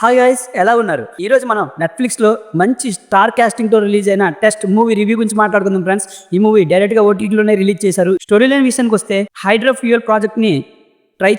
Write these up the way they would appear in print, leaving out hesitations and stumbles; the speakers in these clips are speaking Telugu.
హాయ్ గైస్, ఎలా ఉన్నారు? ఈ రోజు మనం నెట్ఫ్లిక్స్ లో మంచి స్టార్ కాస్టింగ్ తో రిలీజ్ అయిన టెస్ట్ మూవీ రివ్యూ గురించి మాట్లాడుకుందాం ఫ్రెండ్స్. ఈ మూవీ డైరెక్ట్ గా ఓటీటీలోనే రిలీజ్ చేశారు. స్టోరీ లైన్ విషయానికి వస్తే హైడ్రో ఫ్యూయల్ ప్రాజెక్ట్ ని ట్రై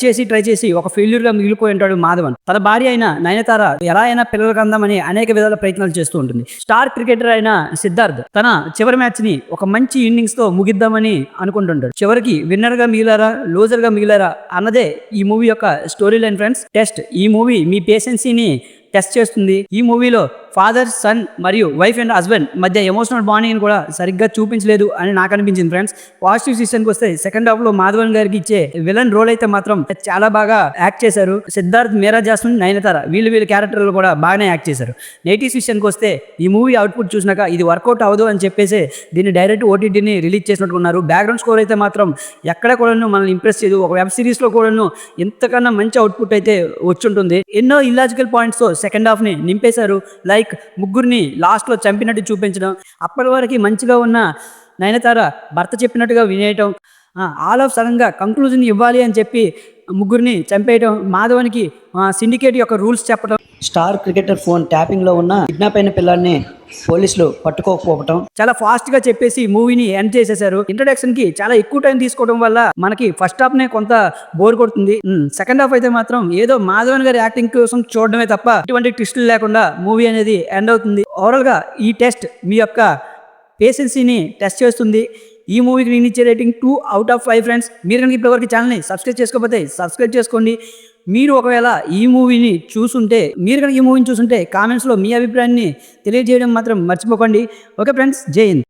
చేసి ఒక ఫెయిల్యూర్ గా మిగిలిపోయి ఉంటాడు మాధవన్. తన భార్య అయిన నయనతార ఎలా అయినా పిల్లలు కందామని అనేక విధాల ప్రయత్నాలు చేస్తూ ఉంటుంది. స్టార్ క్రికెటర్ అయిన సిద్ధార్థ్ తన చివరి మ్యాచ్ ని ఒక మంచి ఇన్నింగ్స్ తో ముగిద్దామని అనుకుంటుంటాడు. చివరికి విన్నర్ గా మిగిలారా లూజర్ గా మిగిలారా అన్నదే ఈ మూవీ యొక్క స్టోరీ లైన్ ఫ్రెండ్స్. టెస్ట్ ఈ మూవీ మీ పేషెన్సీని టెస్ట్ చేస్తుంది. ఈ మూవీలో ఫాదర్ సన్ మరియు వైఫ్ అండ్ హస్బెండ్ మధ్య ఎమోషనల్ బాండింగ్ కూడా సరిగ్గా చూపించలేదు అని నాకు అనిపించింది ఫ్రెండ్స్. పాజిటివ్ సీజన్కి వస్తే సెకండ్ హాఫ్ లో మాధవన్ గారికి ఇచ్చే విలన్ రోల్ అయితే మాత్రం చాలా బాగా యాక్ట్ చేశారు. సిద్ధార్థ్, మీరా జాస్మిన్, నయనతార వీళ్ళు క్యారెక్టర్లు కూడా బాగానే యాక్ట్ చేశారు. నెగిటివ్ సీజన్కి వస్తే ఈ మూవీ అవుట్పుట్ చూసినాక ఇది వర్కౌట్ అవ్వదు అని చెప్పేసి దీన్ని డైరెక్ట్ ఓటీటీని రిలీజ్ చేసినట్టున్నారు. బ్యాక్గ్రౌండ్ స్కోర్ అయితే మాత్రం ఎక్కడ కూడా మనల్ని ఇంప్రెస్ చేయదు. ఒక వెబ్ సిరీస్ లో కూడా ఎంతకన్నా మంచి అవుట్పుట్ అయితే వచ్చుంటుంది. ఎన్నో ఇల్లాజికల్ పాయింట్స్ తో సెకండ్ హాఫ్ ని నింపేశారు. లైక్ ముగ్గురిని లాస్ట్ లో చంపినట్టు చూపించడం, అప్పటి వరకు మంచిగా ఉన్న నయనతార భర్త చెప్పినట్టుగా వినేయటం, ఆల్ ఆఫ్ సడన్ గా కంక్లూజన్ ఇవ్వాలి అని చెప్పి ముగ్గురిని చంపేయటం, మాధవనికి సిండికేట్ యొక్క రూల్స్ చెప్పడం, స్టార్ క్రికెటర్ ఫోన్ ట్యాపింగ్ లో ఉన్న కిడ్నాప్ అయిన పిల్లాడిని పోలీసులు పట్టుకోకపోవటం, చాలా ఫాస్ట్ గా చెప్పేసి మూవీని ఎండ్ చేసేశారు. ఇంట్రడక్షన్ కి చాలా ఎక్కువ టైం తీసుకోవడం వల్ల మనకి ఫస్ట్ హాఫ్ నే కొంత బోర్ కొడుతుంది. సెకండ్ హాఫ్ అయితే మాత్రం ఏదో మాధవన్ గారి యాక్టింగ్ కోసం చూడడమే తప్ప ఎటువంటి ట్విస్టులు లేకుండా మూవీ అనేది ఎండ్ అవుతుంది. ఓవరాల్ గా ఈ టెస్ట్ మీ యొక్క పేషెన్సీని టెస్ట్ చేస్తుంది. ఈ మూవీకి నేను ఇచ్చే రేటింగ్ 2 out of 5 ఫ్రెండ్స్. మీరు కనుక ఇప్పటివరకు ఛానల్ని సబ్స్క్రైబ్ చేసుకోకపోతే సబ్స్క్రైబ్ చేసుకోండి. మీరు ఒకవేళ ఈ మూవీని చూసుంటే కామెంట్స్లో మీ అభిప్రాయాన్ని తెలియజేయడం మాత్రం మర్చిపోకండి. ఓకే ఫ్రెండ్స్, జై హింద్.